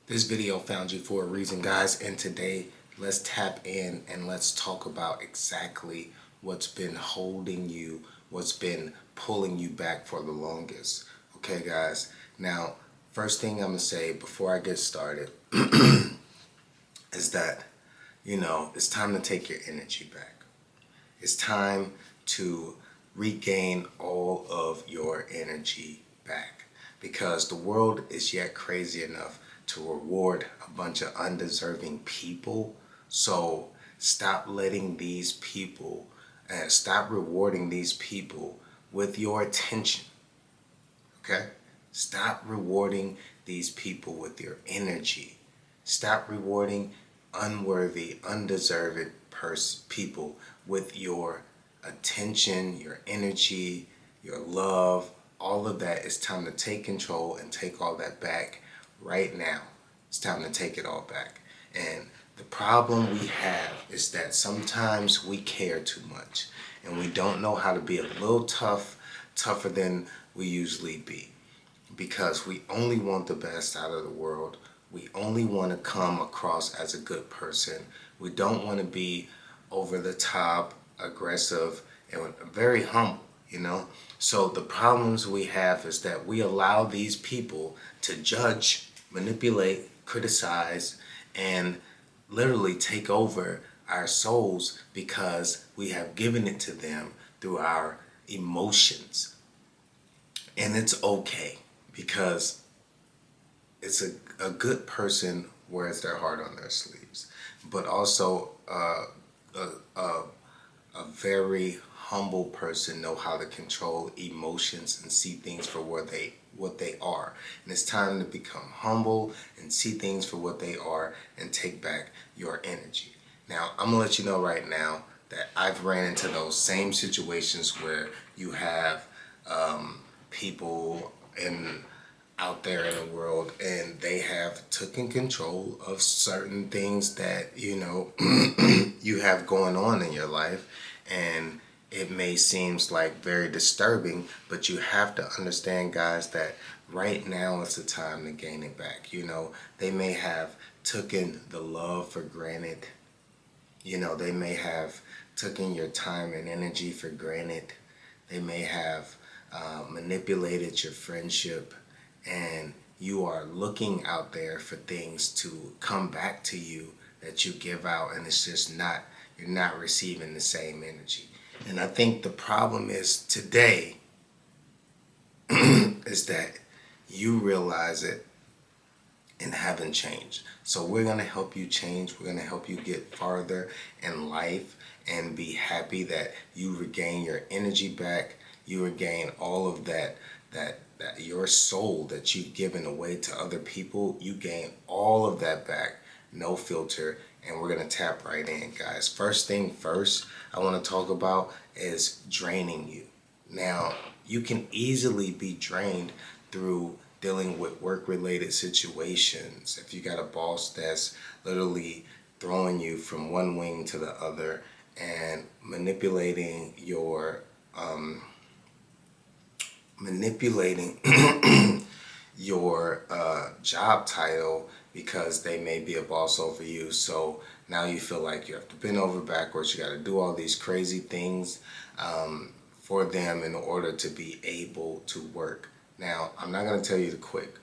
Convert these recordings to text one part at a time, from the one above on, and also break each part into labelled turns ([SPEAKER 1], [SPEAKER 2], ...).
[SPEAKER 1] This video found you for a reason, guys, and today let's tap in and let's talk about exactly what's been holding you, what's been pulling you back for the longest. Okay, guys? Now, first thing I'm going to say before I get started is that, it's time to take your energy back. It's time to regain all of your energy back because the world is yet crazy enough to reward a bunch of undeserving people. So stop letting these people and stop rewarding these people with your attention. Okay? Stop rewarding these people with your energy. Stop rewarding unworthy, undeserved people with your attention, your energy, your love. All of that. It's time to take control and take all that back right now. It's time to take it all back. And the problem we have is that sometimes we care too much and we don't know how to be a little tougher than we usually be, because we only want the best out of the world. We only want to come across as a good person. We don't want to be over the top, aggressive, and very humble. So the problems we have is that we allow these people to judge, manipulate, criticize, and literally take over our souls because we have given it to them through our emotions. And it's okay, because it's a good person wears their heart on their sleeves, but also a very humble person know how to control emotions and see things for what they are. And it's time to become humble and see things for what they are and take back your energy. Now, I'm gonna let you know right now that I've ran into those same situations where you have people out there in the world, and they have taken control of certain things that you have going on in your life, and it may seem like very disturbing, but you have to understand, guys, that right now is the time to gain it back. They may have taken the love for granted. They may have taken your time and energy for granted. They may have manipulated your friendship, and you are looking out there for things to come back to you that you give out, and it's just not, you're not receiving the same energy. And I think the problem is today is that you realize it and haven't changed. So we're going to help you change. We're going to help you get farther in life and be happy that you regain your energy back. You regain all of that your soul that you've given away to other people. You gain all of that back, no filter, and we're going to tap right in, guys. First thing first I want to talk about is draining you. Now, you can easily be drained through dealing with work-related situations. If you got a boss that's literally throwing you from one wing to the other and manipulating your your job title because they may be a boss over you. So now you feel like you have to bend over backwards. You got to do all these crazy things for them in order to be able to work. Now, I'm not going to tell you to quit,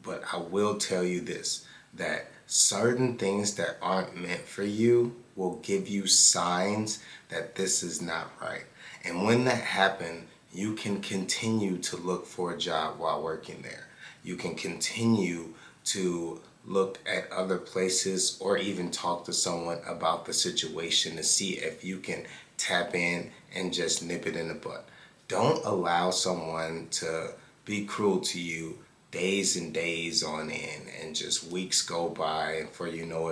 [SPEAKER 1] but I will tell you this, that certain things that aren't meant for you will give you signs that this is not right. And when that happens, you can continue to look for a job while working there. You can continue to look at other places or even talk to someone about the situation to see if you can tap in and just nip it in the bud. Don't allow someone to be cruel to you days and days on end, and just weeks go by, and for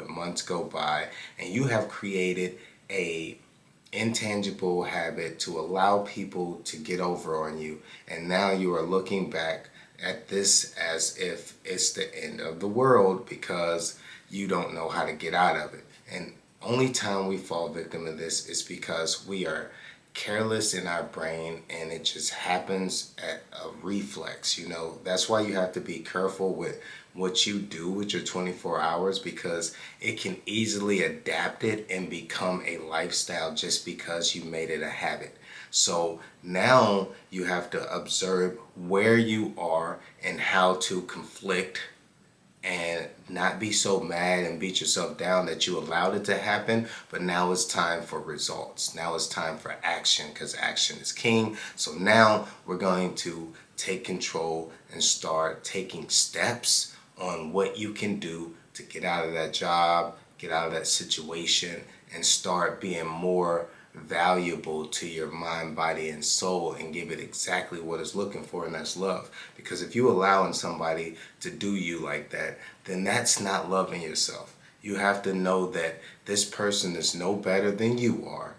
[SPEAKER 1] months go by, and you have created a intangible habit to allow people to get over on you, and now you are looking back at this as if it's the end of the world because you don't know how to get out of it. And only time we fall victim of this is because we are careless in our brain, and it just happens at a reflex. That's why you have to be careful with what you do with your 24 hours, because it can easily adapt it and become a lifestyle just because you made it a habit. So now you have to observe where you are and how to conflict and not be so mad and beat yourself down that you allowed it to happen. But now it's time for results. Now it's time for action, because action is king. So now we're going to take control and start taking steps on what you can do to get out of that job, get out of that situation, and start being more valuable to your mind, body, and soul, and give it exactly what it's looking for, and that's love. Because if you allowing somebody to do you like that, then that's not loving yourself. You have to know that this person is no better than you are.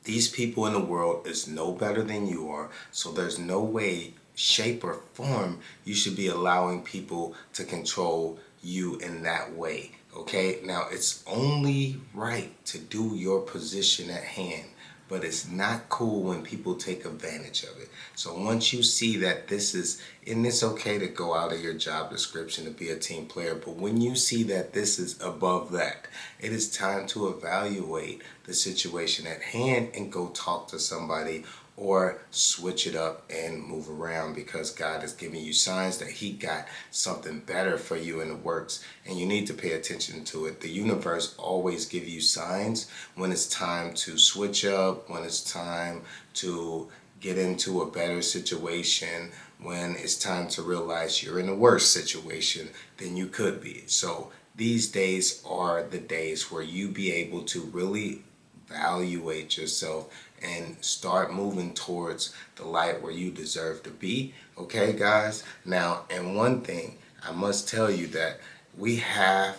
[SPEAKER 1] These people in the world is no better than you are. So there's no way, shape, or form you should be allowing people to control you in that way. Okay, now it's only right to do your position at hand, but it's not cool when people take advantage of it. So once you see that this is, and it's okay to go out of your job description to be a team player, but when you see that this is above that, it is time to evaluate the situation at hand and go talk to somebody, or switch it up and move around, because God is giving you signs that He got something better for you in the works, and you need to pay attention to it. The universe always gives you signs when it's time to switch up, when it's time to get into a better situation, when it's time to realize you're in a worse situation than you could be. So these days are the days where you be able to really evaluate yourself and start moving towards the light where you deserve to be. Okay, guys? Now, and one thing I must tell you, that we have,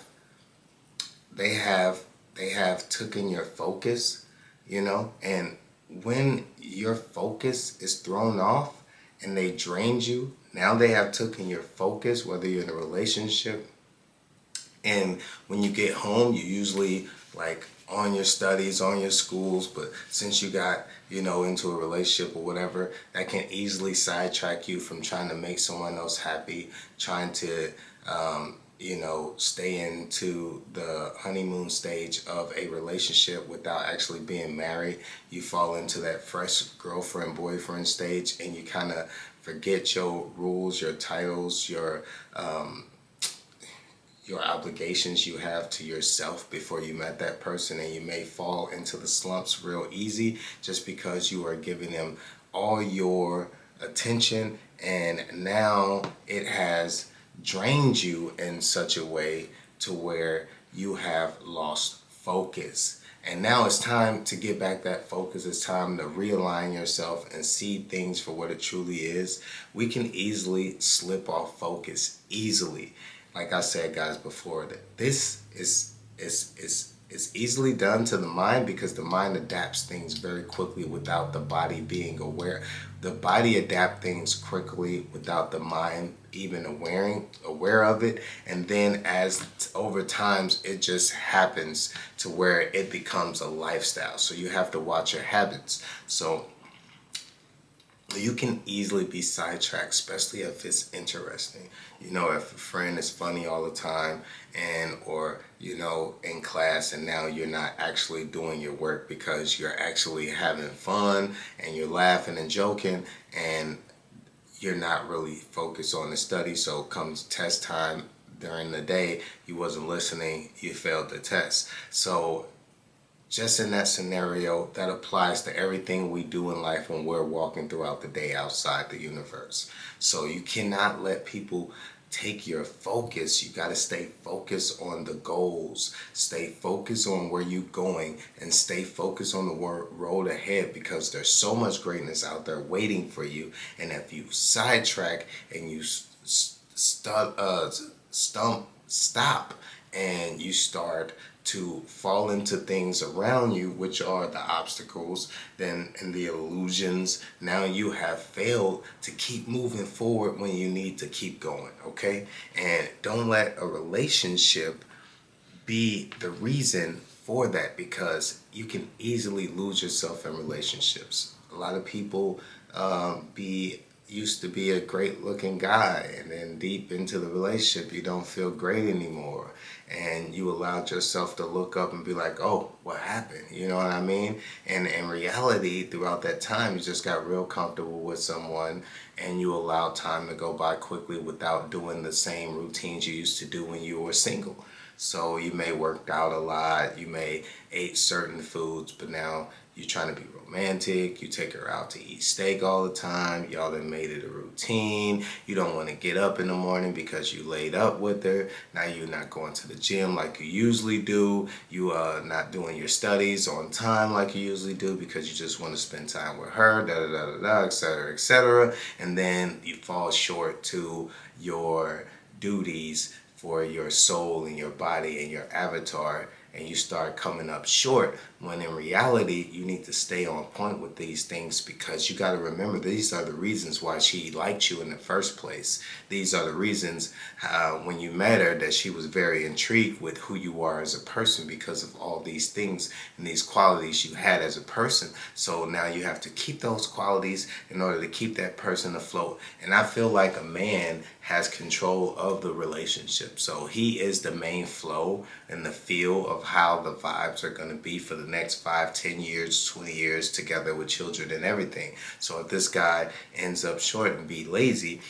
[SPEAKER 1] they have, they have taken your focus, and when your focus is thrown off and they drained you, now they have taken your focus, whether you're in a relationship, and when you get home, you usually like on your studies, on your schools, but since you got, into a relationship or whatever, that can easily sidetrack you from trying to make someone else happy, trying to, stay into the honeymoon stage of a relationship without actually being married. You fall into that fresh girlfriend, boyfriend stage, and you kind of forget your rules, your titles, your obligations you have to yourself before you met that person, and you may fall into the slumps real easy just because you are giving them all your attention, and now it has drained you in such a way to where you have lost focus. And now it's time to get back that focus. It's time to realign yourself and see things for what it truly is. We can easily slip off focus easily. Like I said, guys, before, that this is easily done to the mind, because the mind adapts things very quickly without the body being aware. The body adapts things quickly without the mind even aware of it, and then as over times it just happens to where it becomes a lifestyle. So you have to watch your habits. So you can easily be sidetracked, especially if it's interesting. If a friend is funny all the time, or in class, and now you're not actually doing your work because you're actually having fun and you're laughing and joking, and you're not really focused on the study. So comes test time during the day, you wasn't listening, you failed the test. So just in that scenario, that applies to everything we do in life when we're walking throughout the day outside the universe. So you cannot let people take your focus. You got to stay focused on the goals, stay focused on where you're going, and stay focused on the road ahead, because there's so much greatness out there waiting for you. And if you sidetrack and you stop and you start to fall into things around you, which are the obstacles, then and the illusions, now you have failed to keep moving forward when you need to keep going. Okay, and don't let a relationship be the reason for that, because you can easily lose yourself in relationships. A lot of people be used to be a great looking guy, and then deep into the relationship you don't feel great anymore, and you allowed yourself to look up and be like, oh, what happened, you know what I mean? And in reality, throughout that time you just got real comfortable with someone, and you allowed time to go by quickly without doing the same routines you used to do when you were single. So you may worked out a lot, you may ate certain foods, but now you're trying to be romantic. You take her out to eat steak all the time. Y'all done made it a routine. You don't want to get up in the morning because you laid up with her. Now you're not going to the gym like you usually do. You are not doing your studies on time like you usually do because you just want to spend time with her, da da da da da, etc., etc. And then you fall short to your duties for your soul and your body and your avatar, and you start coming up short, when in reality you need to stay on point with these things, because you got to remember these are the reasons why she liked you in the first place. These are the reasons when you met her that she was very intrigued with who you are as a person, because of all these things and these qualities you had as a person. So now you have to keep those qualities in order to keep that person afloat. And I feel like a man has control of the relationship, so he is the main flow and the feel of how the vibes are going to be for the next 5, 10 years, 20 years together with children and everything. So if this guy ends up short and be lazy,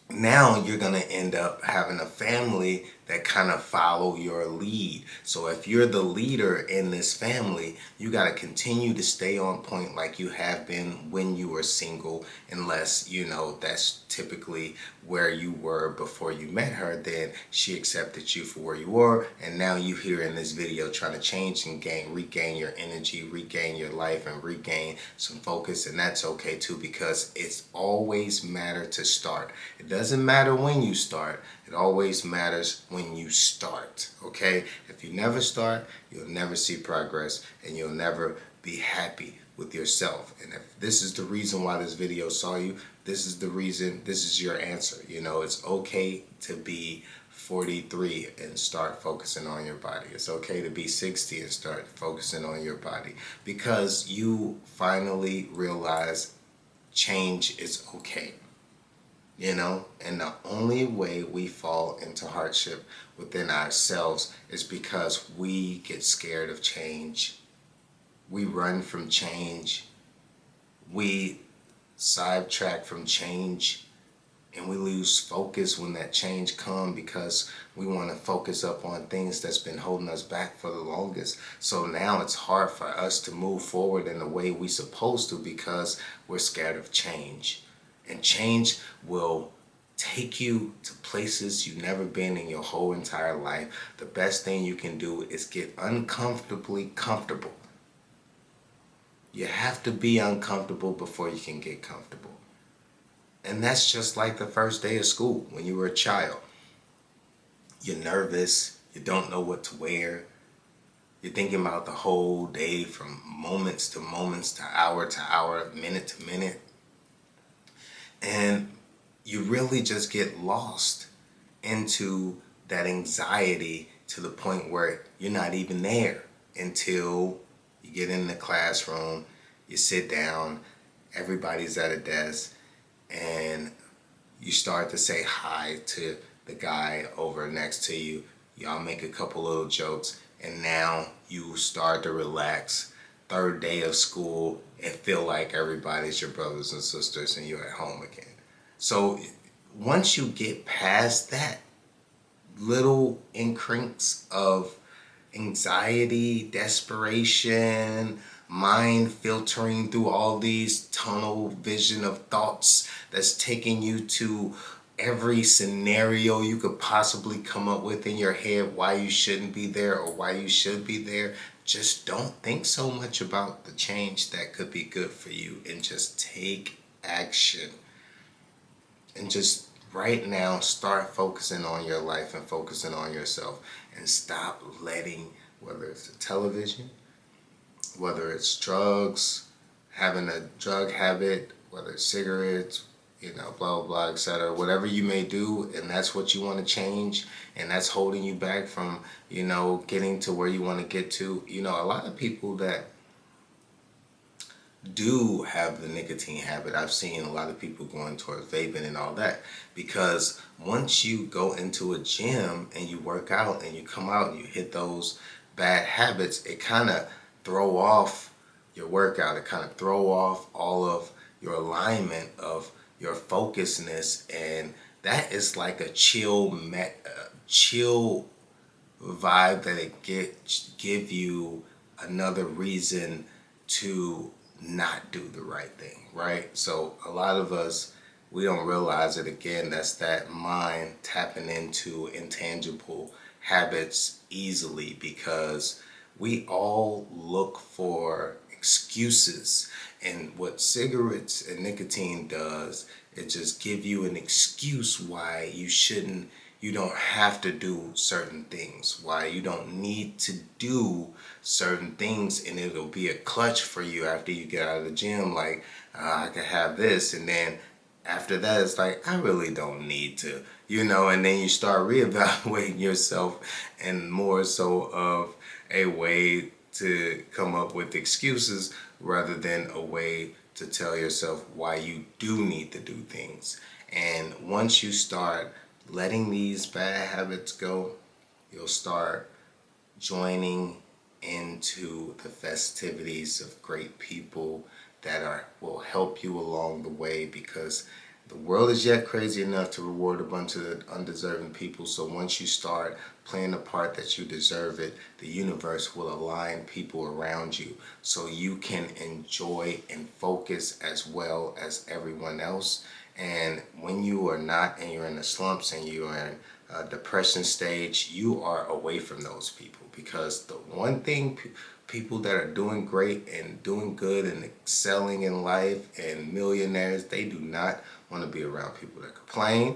[SPEAKER 1] now you're going to end up having a family that kind of follow your lead. So if you're the leader in this family, you got to continue to stay on point like you have been when you were single, unless, you know, that's typically where you were before you met her. Then she accepted you for where you were, and now you here in this video trying to change and regain your energy, regain your life, and regain some focus. And that's okay too, because it's always matter to start. It doesn't matter when you start. It always matters when you start, okay? If you never start, you'll never see progress, and you'll never be happy with yourself. And if this is the reason why this video saw you, this is the reason, this is your answer. You know, it's okay to be 43 and start focusing on your body. It's okay to be 60 and start focusing on your body, because you finally realize change is okay. You know, and the only way we fall into hardship within ourselves is because we get scared of change. We run from change. We sidetrack from change, and we lose focus when that change comes, because we want to focus up on things that's been holding us back for the longest. So now it's hard for us to move forward in the way we're supposed to, because we're scared of change. And change will take you to places you've never been in your whole entire life. The best thing you can do is get uncomfortably comfortable. You have to be uncomfortable before you can get comfortable. And that's just like the first day of school when you were a child. You're nervous, you don't know what to wear. You're thinking about the whole day, from moments to moments, to hour, minute to minute. And you really just get lost into that anxiety to the point where you're not even there until you get in the classroom, you sit down, everybody's at a desk, and you start to say hi to the guy over next to you. Y'all make a couple little jokes, and now you start to relax. Third day of school, it feel like everybody's your brothers and sisters, and you're at home again. So once you get past that little increments of anxiety, desperation, mind filtering through all these tunnel vision of thoughts that's taking you to every scenario you could possibly come up with in your head why you shouldn't be there or why you should be there, just don't think so much about the change that could be good for you, and just take action. And just right now start focusing on your life and focusing on yourself, and stop letting, whether it's the television, whether it's drugs, having a drug habit, whether it's cigarettes, you know, blah, blah, blah, etc. Whatever you may do, and that's what you want to change, and that's holding you back from, you know, getting to where you want to get to. You know, a lot of people that do have the nicotine habit, I've seen a lot of people going towards vaping and all that, because once you go into a gym and you work out and you come out and you hit those bad habits, it kind of throw off your workout. It kind of throw off all of your alignment of your focusness, and that is like a chill vibe that it give you another reason to not do the right thing, right? So a lot of us, we don't realize it. Again, that's that mind tapping into intangible habits easily, because we all look for excuses. And what cigarettes and nicotine does, it just give you an excuse why you don't have to do certain things, why you don't need to do certain things, and it'll be a clutch for you after you get out of the gym. Like, I could have this, and then after that, it's like, I really don't need to, and then you start reevaluating yourself, and more so of a way to come up with excuses rather than a way to tell yourself why you do need to do things. And once you start letting these bad habits go, you'll start joining into the festivities of great people that will help you along the way, because the world is yet crazy enough to reward a bunch of undeserving people. So once you start playing the part that you deserve it, the universe will align people around you so you can enjoy and focus as well as everyone else. And when you are not, and you're in the slumps and you are in a depression stage, you are away from those people, because the one thing people that are doing great and doing good and excelling in life and millionaires, they do not want to be around people that complain.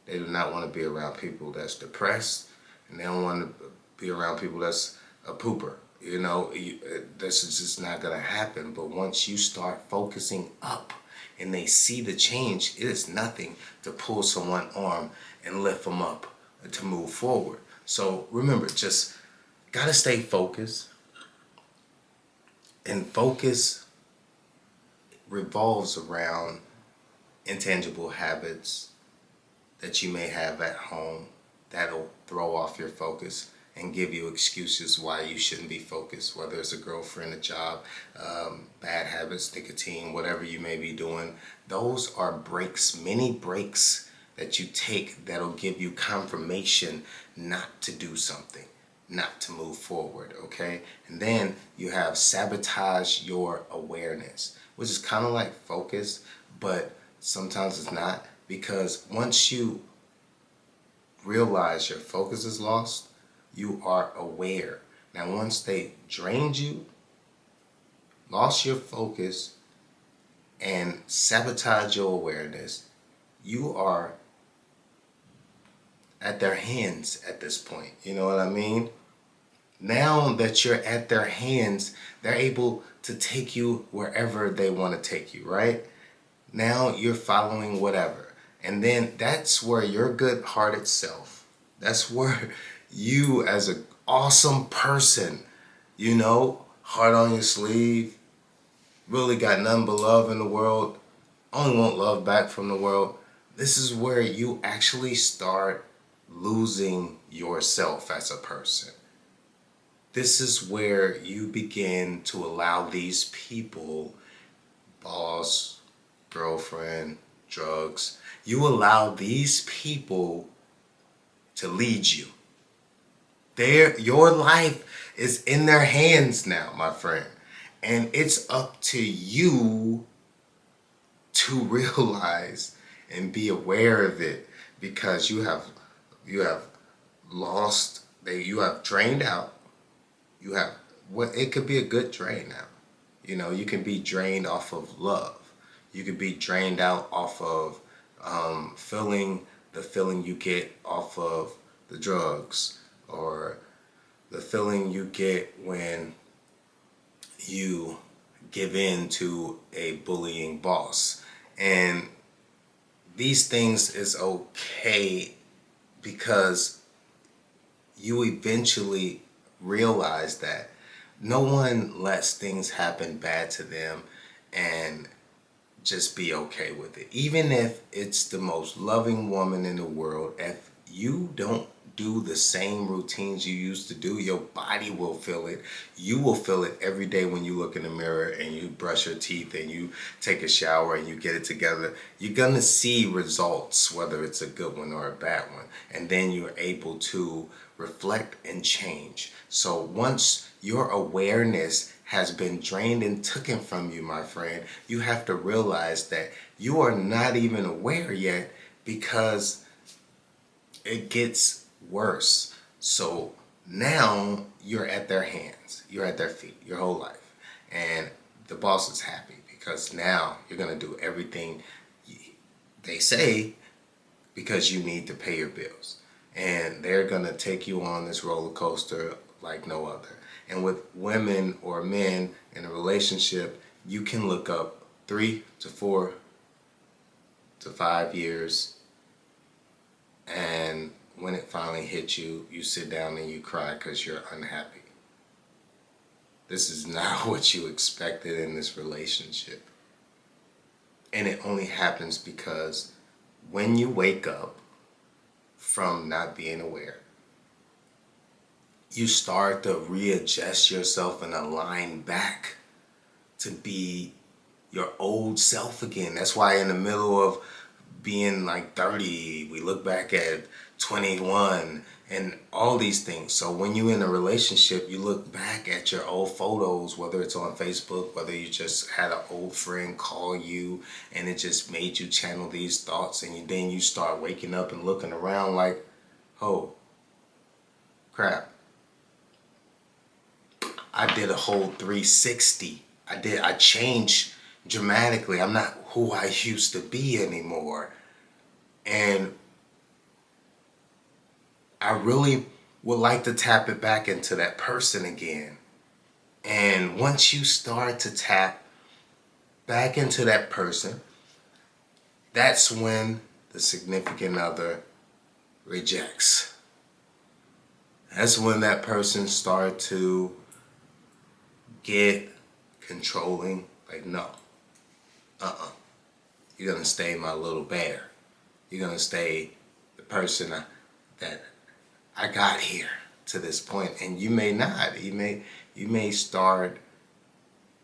[SPEAKER 1] They do not want to be around people that's depressed, and they don't want to be around people that's a pooper. This is just not going to happen. But once you start focusing up and they see the change, it is nothing to pull someone's arm and lift them up to move forward. So remember, just got to stay focused. And focus revolves around intangible habits that you may have at home that'll throw off your focus and give you excuses why you shouldn't be focused, whether it's a girlfriend, a job, bad habits, nicotine, whatever you may be doing. Those are breaks, many breaks that you take that'll give you confirmation not to do something, not to move forward, okay? And then you have sabotage your awareness, which is kind of like focus, but sometimes it's not, because once you realize your focus is lost, you are aware. Now, once they drained you, lost your focus, and sabotage your awareness, you are at their hands at this point. You know what I mean? Now that you're at their hands, they're able to take you wherever they want to take you, right? Now you're following whatever. And then that's where your good-hearted self, that's where you as an awesome person, heart on your sleeve, really got nothing but love in the world, only want love back from the world. This is where you actually start losing yourself as a person. This is where you begin to allow these people, boss, girlfriend, drugs, you allow these people to lead you. Your life is in their hands now, my friend. And it's up to you to realize and be aware of it, because you have lost, you have drained out. You have it could be a good drain now. You can be drained off of love. You could be drained out off of the feeling you get off of the drugs, or the feeling you get when you give in to a bullying boss. And these things is okay, because you eventually realize that no one lets things happen bad to them and just be okay with it. Even if it's the most loving woman in the world, if you don't do the same routines you used to do, your body will feel it. You will feel it every day when you look in the mirror and you brush your teeth and you take a shower and you get it together. You're gonna see results, whether it's a good one or a bad one. And then you're able to reflect and change. So once your awareness has been drained and taken from you, my friend, you have to realize that you are not even aware yet, because it gets worse. So now you're at their hands, you're at their feet your whole life. And the boss is happy because now you're going to do everything they say, because you need to pay your bills. And they're going to take you on this roller coaster like no other. And with women or men in a relationship, you can look up 3 to 4 to 5 years, and when it finally hits you, you sit down and you cry because you're unhappy. This is not what you expected in this relationship. And it only happens because when you wake up from not being aware, you start to readjust yourself and align back to be your old self again. That's why in the middle of being like 30, we look back at 21 and all these things. So when you're in a relationship, you look back at your old photos, whether it's on Facebook, whether you just had an old friend call you and it just made you channel these thoughts, and then you start waking up and looking around like, oh crap, I did a whole 360. I changed dramatically. I'm not who I used to be anymore. And I really would like to tap it back into that person again. And once you start to tap back into that person, that's when the significant other rejects. That's when that person start to get controlling. Like, no, you're gonna stay my little bear. You're gonna stay the person that I got here to this point. And you may not. You may start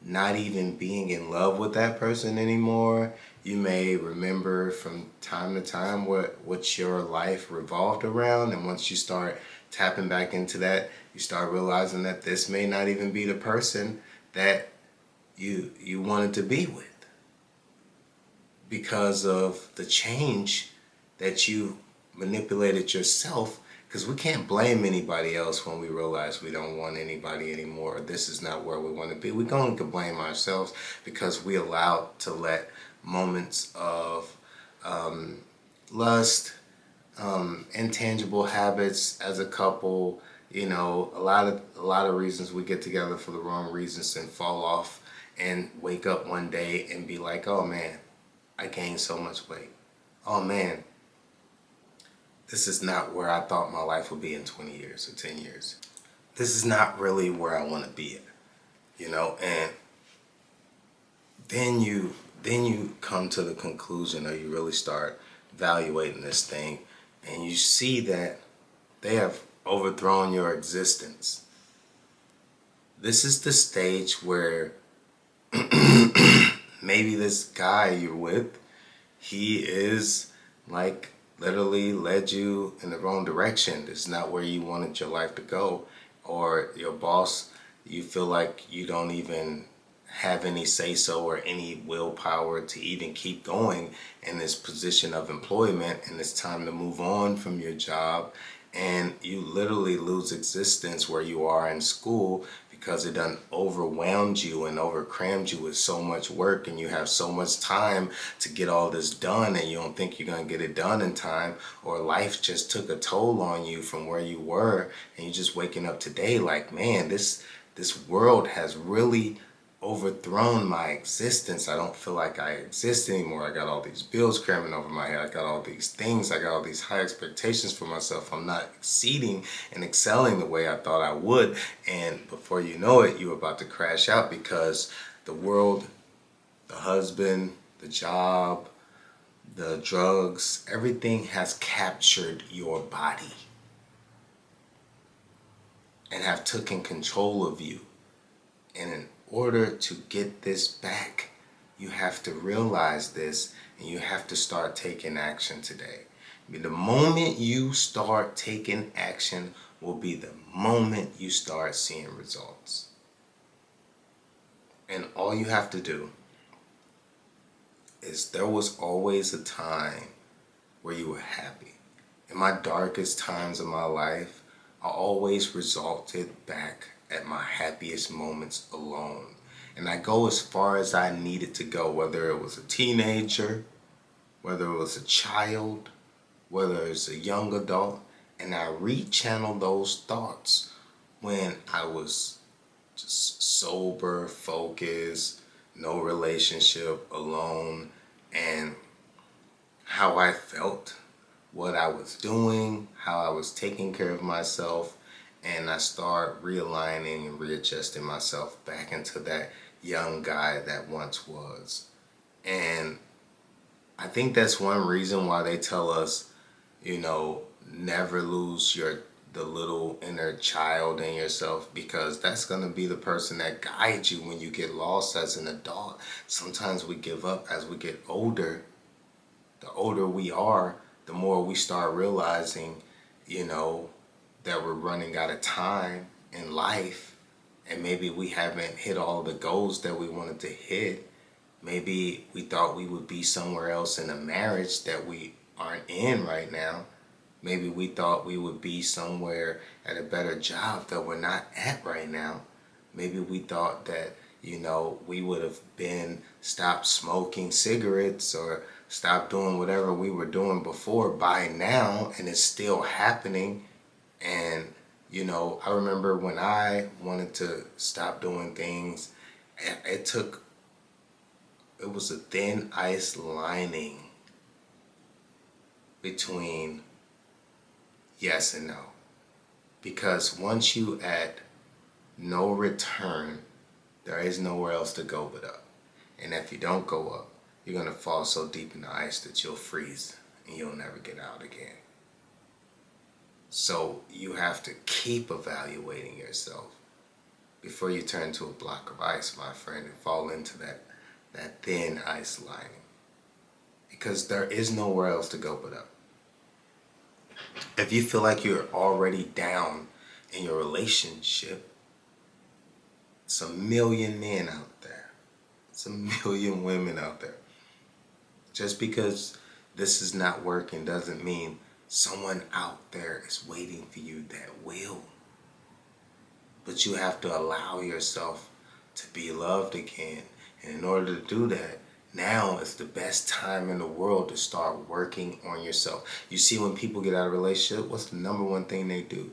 [SPEAKER 1] not even being in love with that person anymore. You may remember from time to time what your life revolved around, and once you start tapping back into that, you start realizing that this may not even be the person that you wanted to be with, because of the change that you manipulated yourself. Because we can't blame anybody else when we realize we don't want anybody anymore. This is not where we want to be. We're going to blame ourselves because we allowed to let moments of lust, intangible habits as a couple, a lot of reasons we get together for the wrong reasons and fall off and wake up one day and be like, oh man, I gained so much weight. Oh man, this is not where I thought my life would be in 20 years or 10 years. This is not really where I want to be at, and then you come to the conclusion, or you really start evaluating this thing, and you see that they have overthrown your existence. This is the stage where maybe this guy you're with, he is like literally led you in the wrong direction. This is not where you wanted your life to go. Or your boss, you feel like you don't even have any say-so or any willpower to even keep going in this position of employment, and it's time to move on from your job, and you literally lose existence where you are in school because it done overwhelmed you and overcrammed you with so much work, and you have so much time to get all this done, and you don't think you're going to get it done in time, or life just took a toll on you from where you were, and you're just waking up today like, man, this world has really overthrown my existence. I don't feel like I exist anymore. I got all these bills cramming over my head. I got all these things. I got all these high expectations for myself. I'm not exceeding and excelling the way I thought I would. And before you know it, you're about to crash out because the world The husband, the job, the drugs, everything has captured your body and have taken control of you. And in order to get this back, you have to realize this and you have to start taking action today. I mean, the moment you start taking action will be the moment you start seeing results. And all you have to do is there was always a time where you were happy. In my darkest times of my life, I always resulted back at my happiest moments alone. And I go as far as I needed to go, whether it was a teenager, whether it was a child, whether it's a young adult, and I rechannel those thoughts when I was just sober, focused, no relationship, alone, and how I felt, what I was doing, how I was taking care of myself, and I start realigning and readjusting myself back into that young guy that once was. And I think that's one reason why they tell us, never lose the little inner child in yourself, because that's going to be the person that guides you when you get lost as an adult. Sometimes we give up as we get older. The older we are, the more we start realizing, that we're running out of time in life, and maybe we haven't hit all the goals that we wanted to hit. Maybe we thought we would be somewhere else in a marriage that we aren't in right now. Maybe we thought we would be somewhere at a better job that we're not at right now. Maybe we thought that, we would have been stopped smoking cigarettes or stopped doing whatever we were doing before by now, and it's still happening. And, I remember when I wanted to stop doing things, it was a thin ice lining between yes and no. Because once you at no return, there is nowhere else to go but up. And if you don't go up, you're going to fall so deep in the ice that you'll freeze and you'll never get out again. So you have to keep evaluating yourself before you turn to a block of ice, my friend, and fall into that thin ice lining. Because there is nowhere else to go but up. If you feel like you're already down in your relationship, it's a million men out there. It's a million women out there. Just because this is not working doesn't mean someone out there is waiting for you that will. But you have to allow yourself to be loved again. And in order to do that, now is the best time in the world to start working on yourself. You see, when people get out of a relationship, what's the number one thing they do?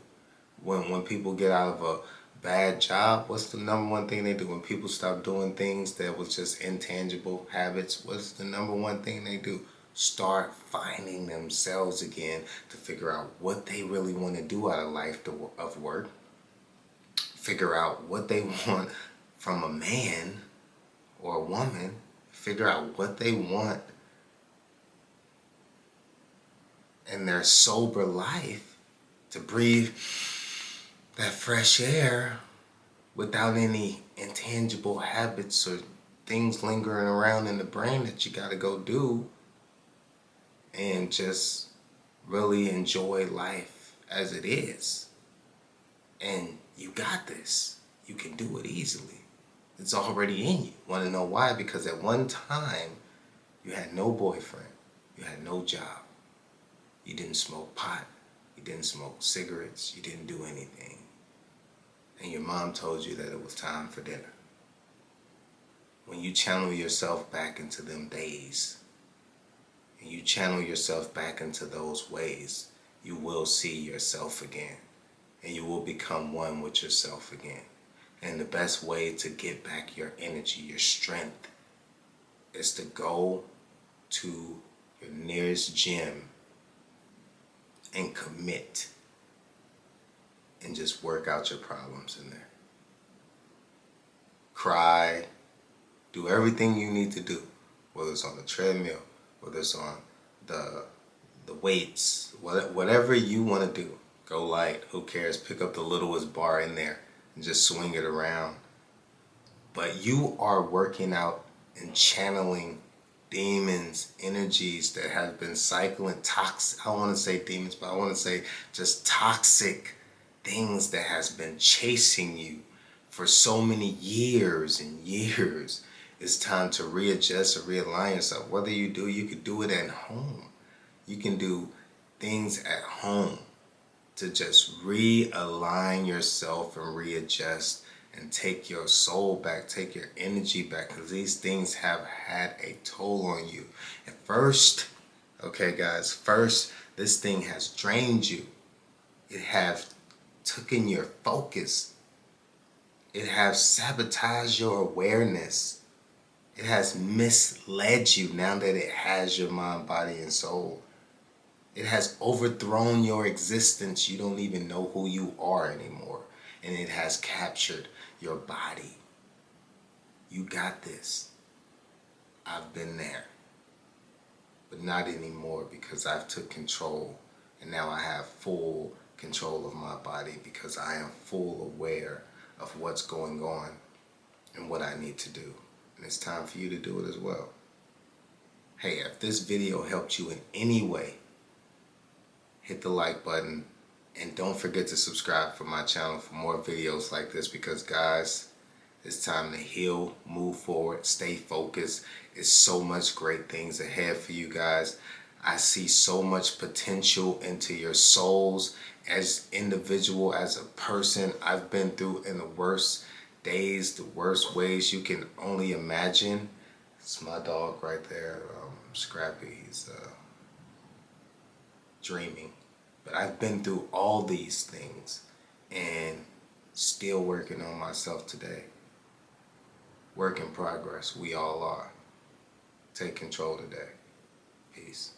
[SPEAKER 1] When people get out of a bad job, what's the number one thing they do? When people stop doing things that was just intangible habits, what's the number one thing they do? Start finding themselves again to figure out what they really want to do out of life of work. Figure out what they want from a man or a woman. Figure out what they want in their sober life, to breathe that fresh air without any intangible habits or things lingering around in the brain that you got to go do, and just really enjoy life as it is. And you got this. You can do it easily. It's already in you. Want to know why? Because at one time, you had no boyfriend. You had no job. You didn't smoke pot. You didn't smoke cigarettes. You didn't do anything. And your mom told you that it was time for dinner. When you channel yourself back into them days, and you channel yourself back into those ways, you will see yourself again. And you will become one with yourself again. And the best way to get back your energy, your strength, is to go to your nearest gym and commit and just work out your problems in there. Cry, Do everything you need to do, whether it's on the treadmill, whether it's on the weights, whatever you want to do. Go light, who cares? Pick up the littlest bar in there and just swing it around. But you are working out and channeling demons, energies that have been cycling toxic. I don't want to say demons, but I want to say just toxic things that has been chasing you for so many years and years. It's time to readjust or realign yourself. Whether you could do it at home. You can do things at home to just realign yourself and readjust and take your soul back, take your energy back, because these things have had a toll on you. At first, okay guys, first this thing has drained you. It have taken your focus. It has sabotaged your awareness. It has misled you now that it has your mind, body, and soul. It has overthrown your existence. You don't even know who you are anymore. And it has captured your body. You got this. I've been there. But not anymore, because I've took control. And now I have full control of my body, because I am full aware of what's going on and what I need to do. And it's time for you to do it as well. Hey, if this video helped you in any way, hit the like button, and don't forget to subscribe for my channel for more videos like this, because guys, it's time to heal, move forward, stay focused. It's so much great things ahead for you guys. I see so much potential into your souls as individual, as a person. I've been through in the worst days, the worst ways you can only imagine. It's my dog right there, Scrappy. He's dreaming. But I've been through all these things and still working on myself today. Work in progress. We all are. Take control today. Peace.